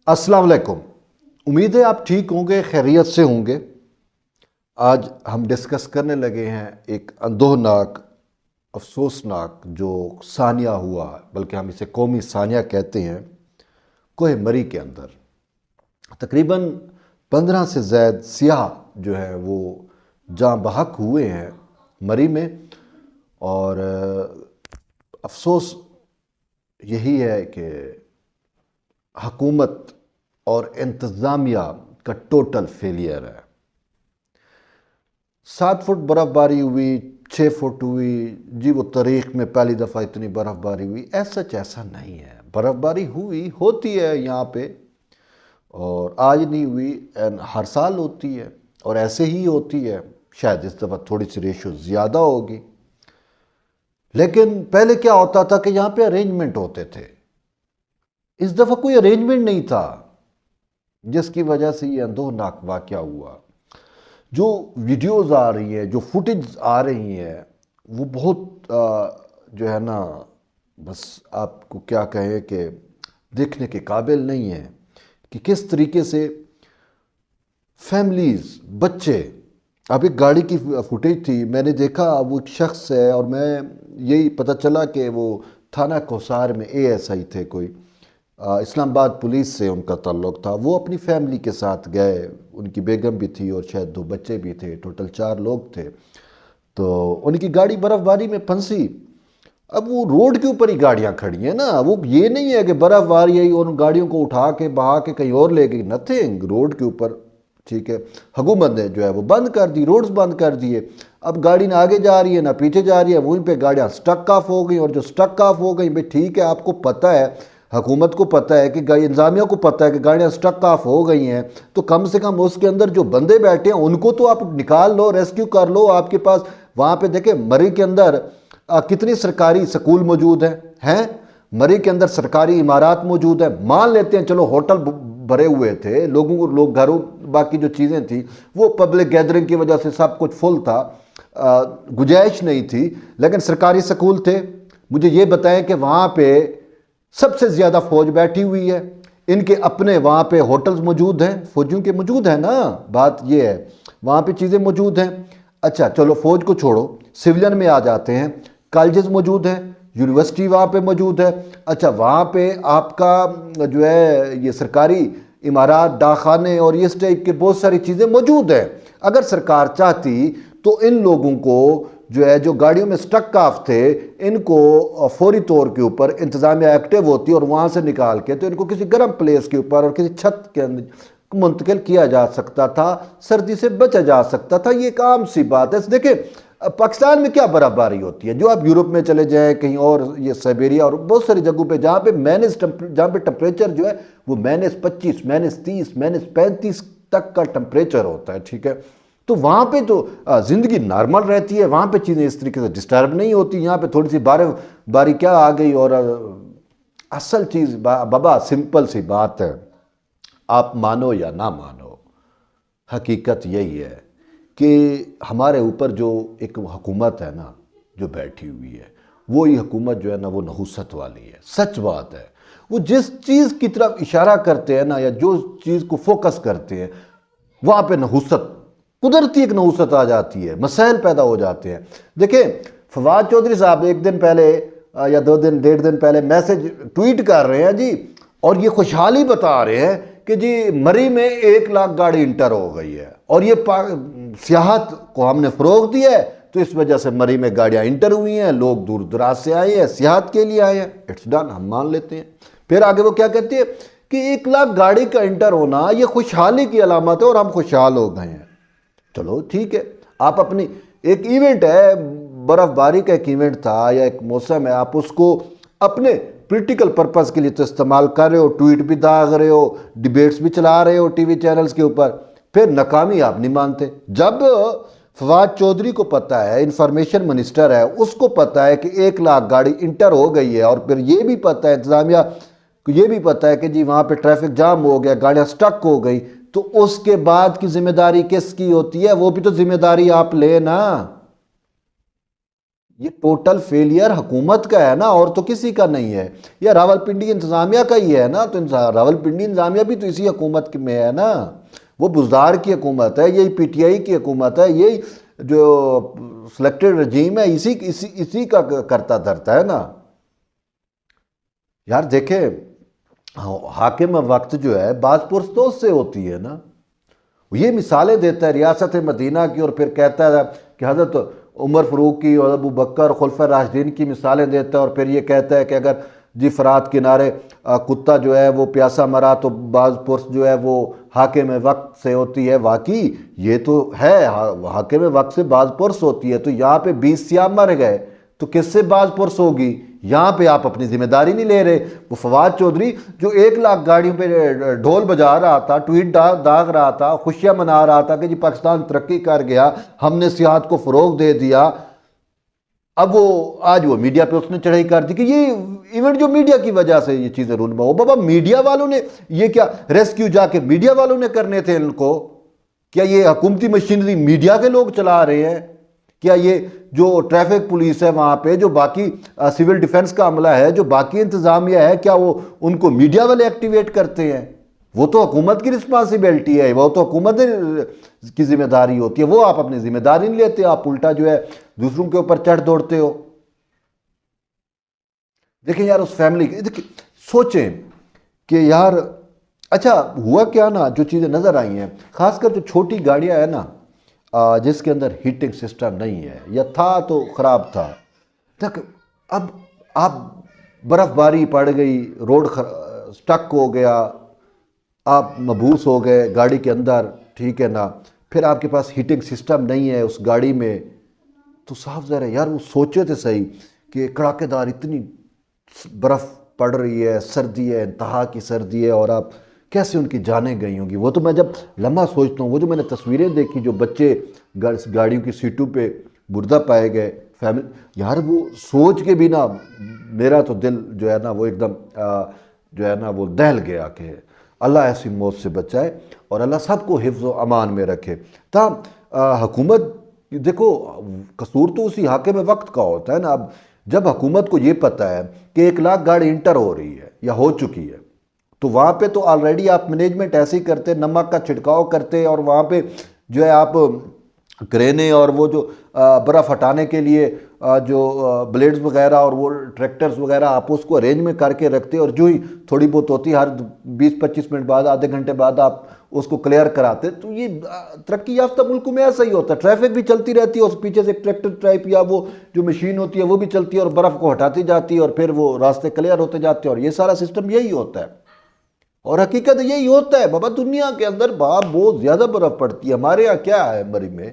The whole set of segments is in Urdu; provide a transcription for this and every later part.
السلام علیکم۔ امید ہے آپ ٹھیک ہوں گے، خیریت سے ہوں گے۔ آج ہم ڈسکس کرنے لگے ہیں ایک اندوہناک، افسوسناک جو سانیہ ہوا، بلکہ ہم اسے قومی سانیہ کہتے ہیں، کوہ مری کے اندر تقریباً 15 سے زائد سیاح جو ہیں وہ جاں بحق ہوئے ہیں مری میں۔ اور افسوس یہی ہے کہ حکومت اور انتظامیہ کا ٹوٹل فیلئر ہے۔ 7 فٹ برف باری ہوئی، 6 فٹ ہوئی جی، وہ تاریخ میں پہلی دفعہ اتنی برف باری ہوئی، ایسا نہیں ہے۔ برف باری ہوتی ہے یہاں پہ، اور آج نہیں ہوئی، ہر سال ہوتی ہے اور ایسے ہی ہوتی ہے۔ شاید اس دفعہ تھوڑی سی ریشو زیادہ ہوگی، لیکن پہلے کیا ہوتا تھا کہ یہاں پہ ارینجمنٹ ہوتے تھے۔ اس دفعہ کوئی ارینجمنٹ نہیں تھا، جس کی وجہ سے یہ اندوہناک واقعہ ہوا۔ جو ویڈیوز آ رہی ہیں، جو فوٹیج آ رہی ہیں، وہ بہت جو ہے نا، بس آپ کو کیا کہیں کہ دیکھنے کے قابل نہیں ہے کہ کس طریقے سے فیملیز، بچے، اب ایک گاڑی کی فوٹیج تھی، میں نے دیکھا وہ ایک شخص ہے، اور میں یہی پتہ چلا کہ وہ تھانہ کوثار میں ASI تھے، کوئی اسلام آباد پولیس سے ان کا تعلق تھا۔ وہ اپنی فیملی کے ساتھ گئے، ان کی بیگم بھی تھی اور شاید 2 بچے بھی تھے، ٹوٹل 4 لوگ تھے۔ تو ان کی گاڑی برف باری میں پھنسی۔ اب وہ روڈ کے اوپر ہی گاڑیاں کھڑی ہیں نا، وہ یہ نہیں ہے کہ برف باری ہے اور ان گاڑیوں کو اٹھا کے بہا کے کہیں اور لے گئی، نتھنگ، روڈ کے اوپر، ٹھیک ہے۔ حکومت نے جو ہے وہ بند کر دی، روڈز بند کر دیے۔ اب گاڑی نہ آگے جا رہی ہے نہ پیچھے جا رہی ہے، وہیں پہ گاڑیاں سٹک آف ہو گئی، اور جو سٹک آف ہو گئی، بھئی ٹھیک ہے، آپ کو پتہ ہے، حکومت کو پتہ ہے کہ انتظامیہ کو پتہ ہے کہ گاڑیاں سٹک آف ہو گئی ہیں، تو کم سے کم اس کے اندر جو بندے بیٹھے ہیں ان کو تو آپ نکال لو، ریسکیو کر لو۔ آپ کے پاس وہاں پہ دیکھیں مری کے اندر کتنی سرکاری سکول موجود ہیں، مری کے اندر سرکاری عمارات موجود ہیں۔ مان لیتے ہیں چلو ہوٹل بھرے ہوئے تھے، لوگ گھروں، باقی جو چیزیں تھیں وہ پبلک گیدرنگ کی وجہ سے سب کچھ فل تھا، گنجائش نہیں تھی، لیکن سرکاری سکول تھے۔ مجھے یہ بتائیں کہ وہاں پہ سب سے زیادہ فوج بیٹھی ہوئی ہے، ان کے اپنے وہاں پہ ہوٹلز موجود ہیں، فوجیوں کے موجود ہیں نا، بات یہ ہے، وہاں پہ چیزیں موجود ہیں۔ اچھا چلو فوج کو چھوڑو، سیولین میں آ جاتے ہیں، کالجز موجود ہیں، یونیورسٹی وہاں پہ موجود ہے۔ اچھا وہاں پہ آپ کا جو ہے یہ سرکاری عمارات، ڈاکخانے اور اس ٹائپ کے بہت ساری چیزیں موجود ہیں۔ اگر سرکار چاہتی تو ان لوگوں کو جو ہے، جو گاڑیوں میں سٹک آف تھے، ان کو فوری طور کے اوپر انتظامیہ ایکٹیو ہوتی اور وہاں سے نکال کے تو ان کو کسی گرم پلیس کے اوپر اور کسی چھت کے اندر منتقل کیا جا سکتا تھا، سردی سے بچا جا سکتا تھا۔ یہ ایک عام سی بات ہے۔ دیکھیں پاکستان میں کیا برف باری ہوتی ہے، جو آپ یورپ میں چلے جائیں کہیں اور، یہ سائبیریا اور بہت ساری جگہوں پہ جہاں پہ ٹمپریچر جو ہے وہ -25، -30، -35 تک کا ٹمپریچر ہوتا ہے، ٹھیک ہے۔ تو وہاں پہ تو زندگی نارمل رہتی ہے، وہاں پہ چیزیں اس طریقے سے ڈسٹرب نہیں ہوتی۔ یہاں پہ تھوڑی سی باری کیا آ گئی، اور اصل چیز بابا سمپل سی بات ہے، آپ مانو یا نہ مانو، حقیقت یہی ہے کہ ہمارے اوپر جو ایک حکومت ہے نا جو بیٹھی ہوئی ہے، وہی حکومت جو ہے نا وہ نحوست والی ہے، سچ بات ہے۔ وہ جس چیز کی طرف اشارہ کرتے ہیں نا، یا جو چیز کو فوکس کرتے ہیں، وہاں پہ نحوست، قدرتی ایک نحوست آ جاتی ہے، مسائل پیدا ہو جاتے ہیں۔ دیکھیں فواد چودھری صاحب 1 دن پہلے یا 2 دن 1.5 دن پہلے میسج ٹویٹ کر رہے ہیں جی، اور یہ خوشحالی بتا رہے ہیں کہ جی مری میں 1 لاکھ گاڑی انٹر ہو گئی ہے، اور یہ سیاحت کو ہم نے فروغ دیا ہے، تو اس وجہ سے مری میں گاڑیاں انٹر ہوئی ہیں، لوگ دور دراز سے آئے ہیں، سیاحت کے لیے آئے ہیں، اٹس ڈن، ہم مان لیتے ہیں۔ پھر آگے وہ کیا کہتے ہیں کہ 1 لاکھ گاڑی کا انٹر ہونا یہ خوشحالی کی علامت ہے اور ہم خوشحال ہو گئے ہیں۔ چلو ٹھیک ہے، آپ اپنی ایک ایونٹ ہے، برف باری کا ایک ایونٹ تھا یا ایک موسم ہے، آپ اس کو اپنے پولیٹیکل پرپس کے لیے تو استعمال کر رہے ہو، ٹویٹ بھی داغ رہے ہو، ڈیبیٹس بھی چلا رہے ہو ٹی وی چینلز کے اوپر، پھر ناکامی آپ نہیں مانتے۔ جب فواد چودھری کو پتہ ہے، انفارمیشن منسٹر ہے، اس کو پتہ ہے کہ 1 لاکھ گاڑی انٹر ہو گئی ہے، اور پھر یہ بھی پتہ ہے انتظامیہ کو، یہ بھی پتہ ہے کہ جی وہاں پہ ٹریفک جام ہو گیا، گاڑیاں سٹک ہو گئی، تو اس کے بعد کی ذمہ داری کس کی ہوتی ہے؟ وہ بھی تو ذمہ داری آپ لے نا۔ یہ ٹوٹل فیلئر حکومت کا ہے نا، اور تو کسی کا نہیں ہے، یہ راولپنڈی انتظامیہ کا ہی ہے نا، تو راولپنڈی انتظامیہ بھی تو اسی حکومت میں ہے نا، وہ بزدار کی حکومت ہے، یہی پی ٹی آئی کی حکومت ہے، یہی جو سلیکٹڈ رجیم ہے اسی کا کرتا دھرتا ہے نا۔ یار دیکھیں، حاکم وقت جو ہے بعض پرستوس سے ہوتی ہے نا، یہ مثالیں دیتا ہے ریاست مدینہ کی، اور پھر کہتا ہے کہ حضرت عمر فاروق کی اور ابو بکر خلفۂ راشدین کی مثالیں دیتا ہے، اور پھر یہ کہتا ہے کہ اگر جی فرات کنارے کتا جو ہے وہ پیاسا مرا تو بعض پرس جو ہے وہ حاکم وقت سے ہوتی ہے۔ واقعی یہ تو ہے، حاکم وقت سے بعض پرس ہوتی ہے، تو یہاں پہ 20 سیام مر گئے تو کس سے بعض پرس ہوگی؟ یہاں پہ آپ اپنی ذمہ داری نہیں لے رہے۔ وہ فواد چودھری جو 1 لاکھ گاڑیوں پہ ڈھول بجا رہا تھا، ٹویٹ داغ رہا تھا، خوشیاں منا رہا تھا کہ جی پاکستان ترقی کر گیا، ہم نے سیاحت کو فروغ دے دیا، اب آج وہ میڈیا پہ اس نے چڑھائی کر دی کہ یہ ایونٹ جو میڈیا کی وجہ سے یہ چیزیں رونما ہو۔ بابا میڈیا والوں نے یہ کیا ریسکیو جا کے میڈیا والوں نے کرنے تھے ان کو؟ کیا یہ حکومتی مشینری میڈیا کے لوگ چلا رہے ہیں؟ کیا یہ جو ٹریفک پولیس ہے وہاں پہ، جو باقی سول ڈیفنس کا عملہ ہے، جو باقی انتظامیہ ہے، کیا وہ ان کو میڈیا والے ایکٹیویٹ کرتے ہیں؟ وہ تو حکومت کی رسپانسبلٹی ہے، وہ تو حکومت کی ذمہ داری ہوتی ہے، وہ آپ اپنی ذمہ داری نہیں لیتے، آپ الٹا جو ہے دوسروں کے اوپر چڑھ دوڑتے ہو۔ دیکھیں یار اس فیملی کے سوچیں کہ یار اچھا ہوا کیا نا، جو چیزیں نظر آئی ہیں، خاص کر جو چھوٹی گاڑیاں ہیں نا جس کے اندر ہیٹنگ سسٹم نہیں ہے یا تھا تو خراب تھا، تک اب آپ برف باری پڑ گئی، روڈ سٹک ہو گیا، آپ مبوس ہو گئے گاڑی کے اندر، ٹھیک ہے نا، پھر آپ کے پاس ہیٹنگ سسٹم نہیں ہے اس گاڑی میں، تو صاف ظاہر ہے یار وہ سوچے تھے صحیح کہ کڑاکے دار اتنی برف پڑ رہی ہے، سردی ہے، انتہا کی سردی ہے، اور آپ کیسے ان کی جانیں گئی ہوں گی۔ وہ تو میں جب لمحہ سوچتا ہوں، وہ جو میں نے تصویریں دیکھی جو بچے گاڑیوں کی سیٹوں پہ بردہ پائے گئے، فیملی، یار وہ سوچ کے بھی نا میرا تو دل جو ہے نا وہ ایک دم جو ہے نا وہ دہل گیا کہ اللہ ایسی موت سے بچائے اور اللہ سب کو حفظ و امان میں رکھے۔ تاہم حکومت دیکھو قصور تو اسی حاکم وقت کا ہوتا ہے نا۔ اب جب حکومت کو یہ پتہ ہے کہ 1 لاکھ گاڑی انٹر ہو رہی ہے یا ہو چکی ہے، تو وہاں پہ تو آلریڈی آپ مینجمنٹ ایسی کرتے، نمک کا چھڑکاؤ کرتے، اور وہاں پہ جو ہے آپ کرینے اور وہ جو برف ہٹانے کے لیے جو بلیڈز وغیرہ اور وہ ٹریکٹرز وغیرہ آپ اس کو ارینج میں کر کے رکھتے، اور جو ہی تھوڑی بہت ہوتی ہر 20-25 منٹ بعد، آدھے گھنٹے بعد آپ اس کو کلیئر کراتے۔ تو یہ ترقی یافتہ ملکوں میں ایسا ہی ہوتا ہے، ٹریفک بھی چلتی رہتی ہے اور پیچھے سے ایک ٹریکٹر ٹائپ یا وہ جو مشین ہوتی ہے وہ بھی چلتی ہے اور برف کو ہٹاتی جاتی ہے، اور پھر وہ راستے کلیئر ہوتے جاتے ہیں، اور یہ سارا سسٹم یہی ہوتا ہے۔ اور حقیقت یہی ہوتا ہے بابا، دنیا کے اندر بہت زیادہ برف پڑتی ہے، ہمارے یہاں کیا ہے مری میں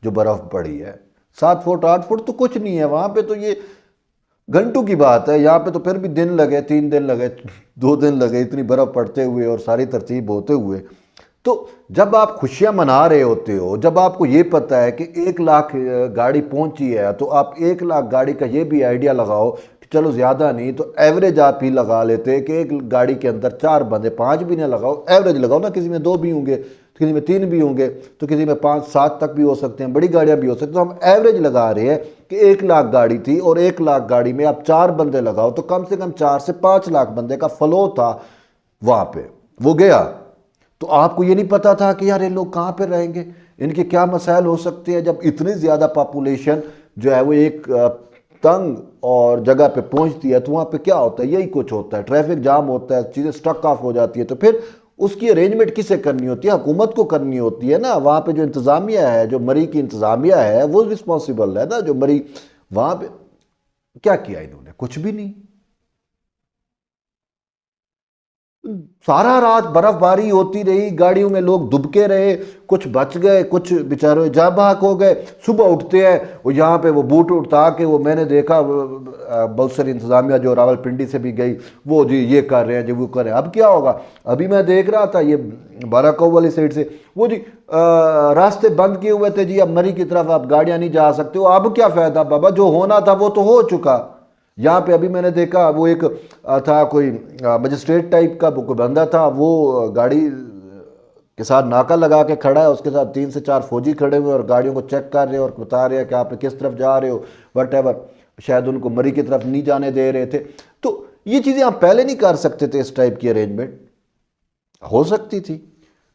جو برف پڑی ہے 7 فٹ 8 فٹ تو کچھ نہیں ہے، وہاں پہ تو یہ گھنٹوں کی بات ہے، یہاں پہ تو پھر بھی دن لگے، 3 دن لگے، 2 دن لگے اتنی برف پڑتے ہوئے اور ساری ترتیب ہوتے ہوئے۔ تو جب آپ خوشیاں منا رہے ہوتے ہو، جب آپ کو یہ پتہ ہے کہ 1 لاکھ گاڑی پہنچی ہے، تو آپ 1 لاکھ گاڑی کا یہ بھی آئیڈیا لگاؤ کہ چلو زیادہ نہیں تو ایوریج آپ ہی لگا لیتے کہ ایک گاڑی کے اندر 4 بندے، 5 بھی نہ لگاؤ، ایوریج لگاؤ نا، کسی میں 2 بھی ہوں گے، کسی میں 3 بھی ہوں گے، تو کسی میں 5-7 تک بھی ہو سکتے ہیں، بڑی گاڑیاں بھی ہو سکتے ہیں۔ تو ہم ایوریج لگا رہے ہیں کہ 1 لاکھ گاڑی تھی اور 1 لاکھ گاڑی میں آپ 4 بندے لگاؤ، تو کم سے کم 4 سے 5 لاکھ بندے کا فلو تھا وہاں پہ، وہ گیا۔ تو آپ کو یہ نہیں پتا تھا کہ یار یہ لوگ کہاں پہ رہیں گے، ان کے کیا مسائل ہو سکتے ہیں، جب اتنی زیادہ پاپولیشن جو ہے وہ ایک تنگ اور جگہ پہ پہنچتی ہے تو وہاں پہ کیا ہوتا ہے، یہی کچھ ہوتا ہے، ٹریفک جام ہوتا ہے، چیزیں سٹک آف ہو جاتی ہے، تو پھر اس کی ارینجمنٹ کسے کرنی ہوتی ہے؟ حکومت کو کرنی ہوتی ہے نا۔ وہاں پہ جو انتظامیہ ہے، جو مری کی انتظامیہ ہے، وہ رسپانسیبل ہے نا، جو مری وہاں پہ کیا کیا انہوں نے؟ کچھ بھی نہیں۔ سارا رات برف باری ہوتی رہی، گاڑیوں میں لوگ دبکے رہے، کچھ بچ گئے، کچھ بیچارے جاں بحق ہو گئے۔ صبح اٹھتے ہیں وہ یہاں پہ وہ بوٹ اٹھا کے، وہ میں نے دیکھا بہت ساری انتظامیہ جو راولپنڈی سے بھی گئی، وہ جی یہ کر رہے ہیں، جی وہ کر رہے ہیں۔ اب کیا ہوگا؟ ابھی میں دیکھ رہا تھا یہ باراکو والی سائڈ سے وہ جی راستے بند کیے ہوئے تھے، جی اب مری کی طرف آپ گاڑیاں نہیں جا سکتے ہو۔ اب کیا فائدہ بابا، جو ہونا تھا وہ تو ہو چکا۔ یہاں پہ ابھی میں نے دیکھا وہ ایک تھا کوئی مجسٹریٹ ٹائپ کا کوئی بندہ تھا، وہ گاڑی کے ساتھ ناکہ لگا کے کھڑا ہے، اس کے ساتھ 3 سے 4 فوجی کھڑے ہوئے اور گاڑیوں کو چیک کر رہے ہیں اور بتا رہے ہیں کہ آپ کس طرف جا رہے ہو، وٹ ایور۔ شاید ان کو مری کی طرف نہیں جانے دے رہے تھے. تو یہ چیزیں آپ پہلے نہیں کر سکتے تھے؟ اس ٹائپ کی ارینجمنٹ ہو سکتی تھی.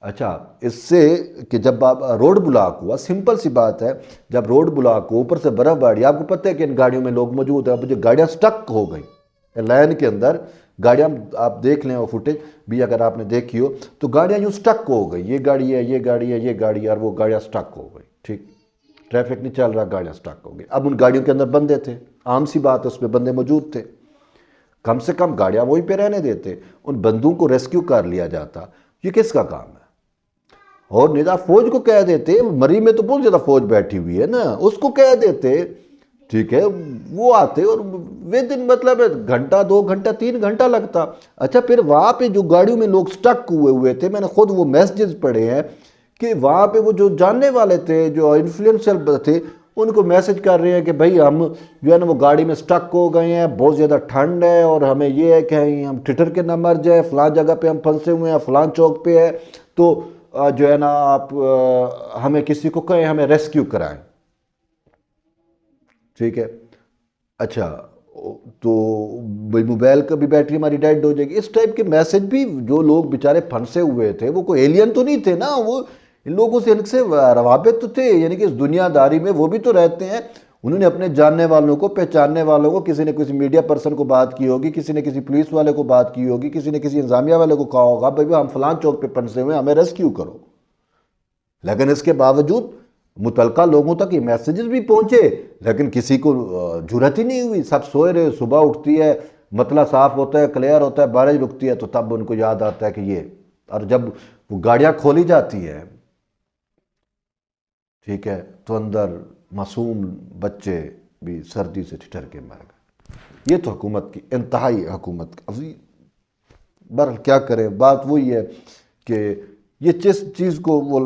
اچھا اس سے کہ جب آپ روڈ بلاک ہوا، سمپل سی بات ہے، جب روڈ بلاک ہو اوپر سے برف باری، آپ کو پتہ ہے کہ ان گاڑیوں میں لوگ موجود ہیں، مجھے گاڑیاں سٹک ہو گئیں لائن کے اندر. گاڑیاں آپ دیکھ لیں وہ فوٹیج بھی اگر آپ نے دیکھی ہو تو گاڑیاں یوں سٹک ہو گئی، یہ گاڑی ہے، یہ گاڑی ہے، یہ گاڑی ہے، اور وہ گاڑیاں سٹک ہو گئی. ٹھیک، ٹریفک نہیں چل رہا، گاڑیاں سٹک ہو گئی. اب ان گاڑیوں کے اندر بندے تھے، عام سی بات ہے اس میں بندے موجود تھے. کم سے کم گاڑیاں وہیں پہ رہنے دیتے، ان بندوں کو ریسکیو کر لیا جاتا. یہ کس کا کام ہے؟ اور ندا فوج کو کہہ دیتے، مری میں تو بہت زیادہ فوج بیٹھی ہوئی ہے نا، اس کو کہہ دیتے، ٹھیک ہے، وہ آتے اور ودن مطلب گھنٹہ 2 گھنٹہ 3 گھنٹہ لگتا. اچھا پھر وہاں پہ جو گاڑیوں میں لوگ سٹک ہوئے تھے، میں نے خود وہ میسیجز پڑھے ہیں کہ وہاں پہ وہ جو جاننے والے تھے، جو انفلوئنشل تھے، ان کو میسج کر رہے ہیں کہ بھائی ہم جو ہے نا وہ گاڑی میں سٹک ہو گئے ہیں، بہت زیادہ ٹھنڈ ہے، اور ہمیں یہ ہے کہ ہم ٹھٹر کے نہ مر جائیں، فلاں جگہ پہ ہم پھنسے ہوئے ہیں، فلاں چوک پہ ہے، تو جو ہے نا آپ ہمیں کسی کو کہیں ہمیں ریسکیو کرائیں. ٹھیک ہے. اچھا تو بھائی موبائل کا بھی بیٹری ہماری ڈیڈ ہو جائے گی. اس ٹائپ کے میسج بھی جو لوگ بیچارے پھنسے ہوئے تھے، وہ کوئی ایلین تو نہیں تھے نا، وہ ان لوگوں سے ان سے روابط تو تھے، یعنی کہ اس دنیا داری میں وہ بھی تو رہتے ہیں. انہوں نے اپنے جاننے والوں کو، پہچاننے والوں کو، کسی نے کسی میڈیا پرسن کو بات کی ہوگی، کسی نے کسی پولیس والے کو بات کی ہوگی، کسی نے کسی انتظامیہ والے کو کہا ہوگا بھائی ہم فلان چوک پہ پھنسے ہوئے ہیں، ہمیں ریسکیو کرو. لیکن اس کے باوجود متعلقہ لوگوں تک یہ میسیجز بھی پہنچے، لیکن کسی کو جرات ہی نہیں ہوئی. سب سوئے رہے، صبح اٹھتی ہے، مطلع صاف ہوتا ہے، کلیئر ہوتا ہے، بارش رکتی ہے، تو تب ان کو یاد آتا ہے کہ یہ. اور جب وہ گاڑیاں کھولی جاتی ہیں، ٹھیک ہے، تو اندر معصوم بچے بھی سردی سے ٹھٹر کے مر گئے. یہ تو حکومت کی انتہائی حکومت بہرحال کیا کرے. بات وہی ہے کہ یہ جس چیز کو وہ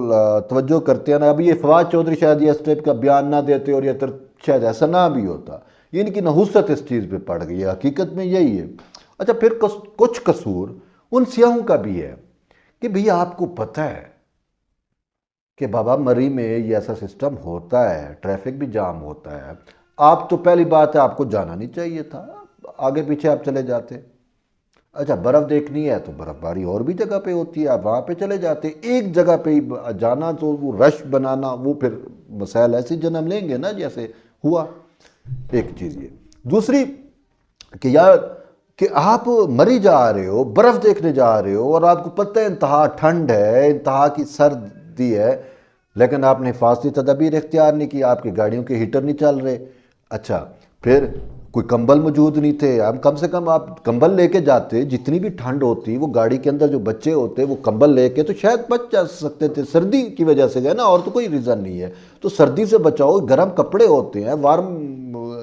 توجہ کرتے ہیں نا. ابھی یہ فواد چودھری شاید یہ اس ٹائپ کا بیان نہ دیتے، اور یہ شاید ایسا نہ بھی ہوتا. یہ ان کی نحوست اس چیز پہ پڑ گئی ہے، حقیقت میں یہی ہے. اچھا پھر کچھ قصور ان سیاحوں کا بھی ہے کہ بھئی آپ کو پتہ ہے کہ بابا مری میں یہ ایسا سسٹم ہوتا ہے، ٹریفک بھی جام ہوتا ہے. آپ تو پہلی بات ہے آپ کو جانا نہیں چاہیے تھا، آگے پیچھے آپ چلے جاتے. اچھا برف دیکھنی ہے تو برف باری اور بھی جگہ پہ ہوتی ہے، آپ وہاں پہ چلے جاتے. ایک جگہ پہ ہی جانا تو وہ رش بنانا، وہ پھر مسائل ایسے جنم لیں گے نا جیسے ہوا. ایک چیز یہ. دوسری کہ یار کہ آپ مری جا رہے ہو، برف دیکھنے جا رہے ہو، اور آپ کو پتہ ہے انتہا ٹھنڈ ہے، انتہا کی سردی ہے، لیکن آپ نے حفاظتی تدابیر اختیار نہیں کی، آپ کی گاڑیوں کے ہیٹر نہیں چل رہے. اچھا پھر کوئی کمبل موجود نہیں تھے. ہم کم سے کم آپ کمبل لے کے جاتے، جتنی بھی ٹھنڈ ہوتی وہ گاڑی کے اندر جو بچے ہوتے وہ کمبل لے کے تو شاید بچ جا سکتے تھے. سردی کی وجہ سے گئے نا، اور تو کوئی ریزن نہیں ہے. تو سردی سے بچاؤ، گرم کپڑے ہوتے ہیں، وارم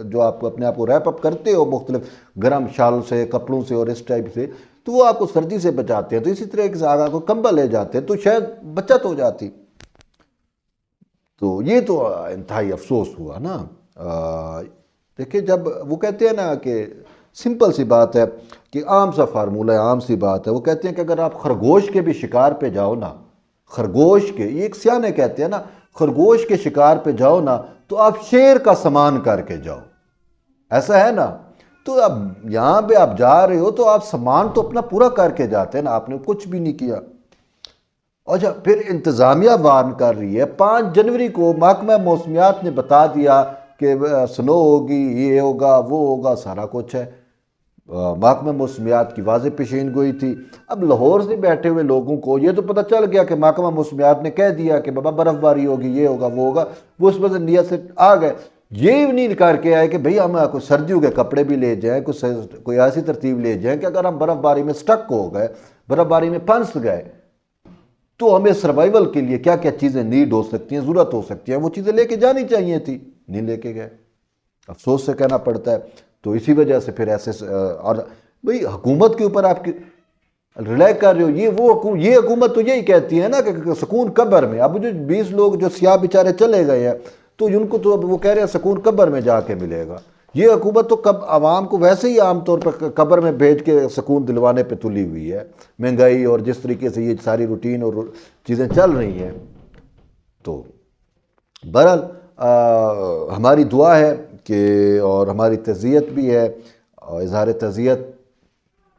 جو آپ اپنے آپ کو ریپ اپ کرتے ہو مختلف گرم شال سے، کپڑوں سے اور اس ٹائپ سے، تو وہ آپ کو سردی سے بچاتے ہیں. تو اسی طرح سے آگا کو کمبل لے جاتے تو شاید بچت ہو جاتی. تو یہ تو انتہائی افسوس ہوا نا. دیکھیں جب وہ کہتے ہیں نا کہ سمپل سی بات ہے کہ عام سا فارمولہ ہے، عام سی بات ہے. وہ کہتے ہیں کہ اگر آپ خرگوش کے بھی شکار پہ جاؤ نا، خرگوش کے، یہ ایک سیانے کہتے ہیں نا، خرگوش کے شکار پہ جاؤ نا تو آپ شیر کا سامان کر کے جاؤ. ایسا ہے نا. تو اب یہاں پہ آپ جا رہے ہو تو آپ سامان تو اپنا پورا کر کے جاتے ہیں نا، آپ نے کچھ بھی نہیں کیا. اچھا پھر انتظامیہ وارن کر رہی ہے. 5 جنوری کو محکمہ موسمیات نے بتا دیا کہ سنو ہوگی، یہ ہوگا، وہ ہوگا، سارا کچھ ہے. محکمہ موسمیات کی واضح پیشین گوئی تھی. اب لاہور سے بیٹھے ہوئے لوگوں کو یہ تو پتہ چل گیا کہ محکمہ موسمیات نے کہہ دیا کہ بابا برف باری ہوگی، یہ ہوگا، وہ ہوگا. وہ اس وجہ نیت سے آ گئے. یہ نہیں کر کے آئے کہ بھئی ہم کوئی سردیوں کے کپڑے بھی لے جائیں، کوئی ایسی ترتیب لے جائیں کہ اگر ہم برف باری میں سٹک ہو گئے، برف باری میں پھنس گئے، تو ہمیں سروائیول کے لیے کیا کیا چیزیں نیڈ ہو سکتی ہیں، ضرورت ہو سکتی ہیں، وہ چیزیں لے کے جانی چاہیے تھی. نہیں لے کے گئے. افسوس سے کہنا پڑتا ہے. تو اسی وجہ سے پھر ایسے اور بھئی حکومت کے اوپر آپ کی ریلائی کر رہے ہو. یہ حکومت تو یہی کہتی ہے نا کہ سکون قبر میں. اب جو 20 لوگ جو سیاہ بیچارے چلے گئے ہیں تو ان کو تو وہ کہہ رہے ہیں سکون قبر میں جا کے ملے گا. یہ حکومت تو عوام کو ویسے ہی عام طور پر قبر میں بھیج کے سکون دلوانے پہ تلی ہوئی ہے. مہنگائی اور جس طریقے سے یہ ساری روٹین اور چیزیں چل رہی ہیں. تو بہرحال ہماری دعا ہے کہ اور ہماری تعزیت بھی ہے، اور اظہار تعزیت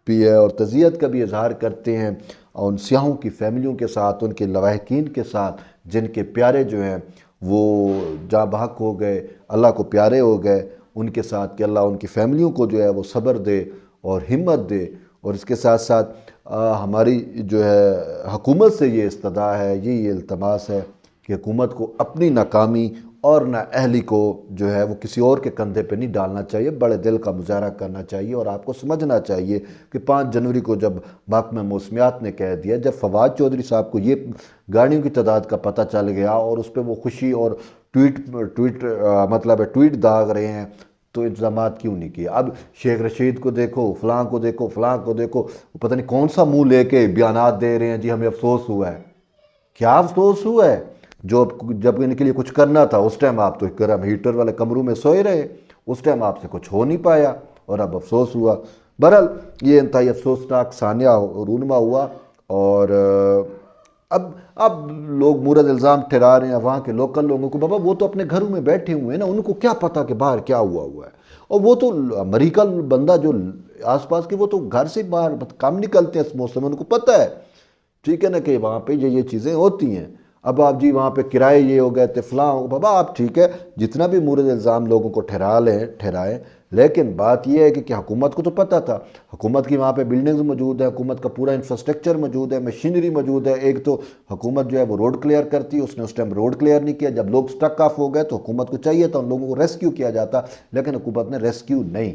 بھی ہے، اور تعزیت کا بھی اظہار کرتے ہیں اور ان سیاحوں کی فیملیوں کے ساتھ، ان کے لواحقین کے ساتھ جن کے پیارے جو ہیں وہ جاں بحق ہو گئے، اللہ کو پیارے ہو گئے، ان کے ساتھ کہ اللہ ان کی فیملیوں کو جو ہے وہ صبر دے اور ہمت دے۔ اور اس کے ساتھ ساتھ ہماری جو ہے حکومت سے یہ استدعا ہے، یہ التماس ہے کہ حکومت کو اپنی ناکامی اور نااہلی کو جو ہے وہ کسی اور کے کندھے پہ نہیں ڈالنا چاہیے، بڑے دل کا مظاہرہ کرنا چاہیے، اور آپ کو سمجھنا چاہیے کہ 5 جنوری کو جب محکمہ موسمیات نے کہہ دیا، جب فواد چودھری صاحب کو یہ گاڑیوں کی تعداد کا پتہ چل گیا اور اس پہ وہ خوشی اور ٹویٹ داغ رہے ہیں، تو انتظامات کیوں نہیں کیے؟ اب شیخ رشید کو دیکھو، فلاں کو دیکھو، فلاں کو دیکھو، پتہ نہیں کون سا منہ لے کے بیانات دے رہے ہیں، جی ہمیں افسوس ہوا ہے۔ کیا افسوس ہوا ہے؟ جب ان کے لیے کچھ کرنا تھا اس ٹائم آپ تو گرم ہیٹر والے کمروں میں سوئے رہے، اس ٹائم آپ سے کچھ ہو نہیں پایا اور اب افسوس ہوا۔ بہرحال یہ انتہائی افسوسناک سانحہ رونما ہوا، اور اب لوگ مورد الزام ٹھہرا رہے ہیں وہاں کے لوکل لوگوں کو، بابا وہ تو اپنے گھروں میں بیٹھے ہوئے ہیں نا، ان کو کیا پتا کہ باہر کیا ہوا ہے؟ اور وہ تو امریکہ بندہ جو آس پاس کے، وہ تو گھر سے باہر کم نکلتے ہیں اس موسم میں، ان کو پتہ ہے، ٹھیک ہے نا، کہ وہاں پہ یہ چیزیں ہوتی ہیں۔ اب آپ جی وہاں پہ کرائے یہ ہو گئے تھے فلاں، بابا آپ ٹھیک ہے جتنا بھی مورد الزام لوگوں کو ٹھہرائیں، لیکن بات یہ ہے کہ حکومت کو تو پتہ تھا، حکومت کی وہاں پہ بلڈنگز موجود ہیں، حکومت کا پورا انفراسٹرکچر موجود ہے، مشینری موجود ہے۔ ایک تو حکومت جو ہے وہ روڈ کلیئر کرتی ہے، اس نے اس ٹائم روڈ کلیئر نہیں کیا، جب لوگ سٹک آف ہو گئے تو حکومت کو چاہیے تھا ان لوگوں کو ریسکیو کیا جاتا، لیکن حکومت نے ریسکیو نہیں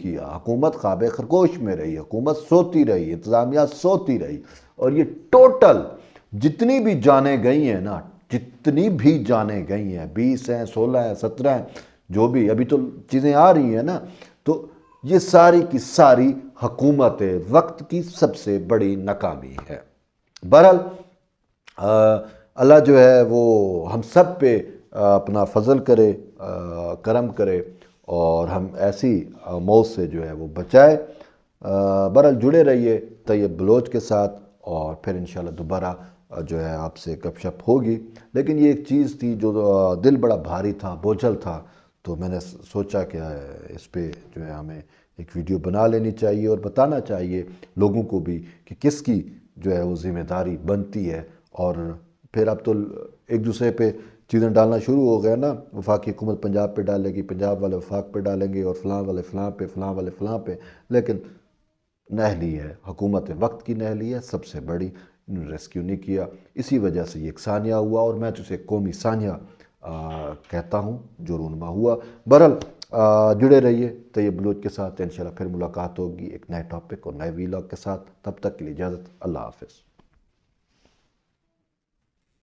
کیا، حکومت خواب خرگوش میں رہی، حکومت سوتی رہی، انتظامیہ سوتی رہی، اور یہ ٹوٹل جتنی بھی جانیں گئی ہیں نا، جتنی بھی جانیں گئی ہیں، 20 ہیں، 16 ہیں، 17 ہیں، جو بھی ابھی تو چیزیں آ رہی ہیں نا، تو یہ ساری کی ساری حکومت وقت کی سب سے بڑی ناکامی ہے۔ بہرحال اللہ جو ہے وہ ہم سب پہ اپنا فضل کرے، کرم کرے، اور ہم ایسی موت سے جو ہے وہ بچائے۔ بہرحال جڑے رہیے طیب بلوچ کے ساتھ، اور پھر انشاءاللہ دوبارہ جو ہے آپ سے گپ شپ ہوگی۔ لیکن یہ ایک چیز تھی جو دل بڑا بھاری تھا، بوجھل تھا، تو میں نے سوچا کہ اس پہ جو ہے ہمیں ایک ویڈیو بنا لینی چاہیے اور بتانا چاہیے لوگوں کو بھی کہ کس کی جو ہے وہ ذمہ داری بنتی ہے۔ اور پھر اب تو ایک دوسرے پہ چیزیں ڈالنا شروع ہو گیا نا، وفاقی حکومت پنجاب پہ ڈالے گی، پنجاب والے وفاق پہ ڈالیں گے، اور فلاں والے فلاں پہ، فلاں والے فلاں پہ، لیکن نہلی ہے، حکومت وقت کی نہلی ہے سب سے بڑی، ریسکیو نہیں کیا، اسی وجہ سے یہ ایک سانحہ ہوا، اور میں تو اسے قومی سانحہ کہتا ہوں جو رونما ہوا۔ بہرحال جڑے رہیے طیب بلوچ کے ساتھ، انشاءاللہ پھر ملاقات ہوگی ایک نئے ٹاپک اور نئے ویلاگ کے ساتھ، تب تک کے لیے اجازت، اللہ حافظ۔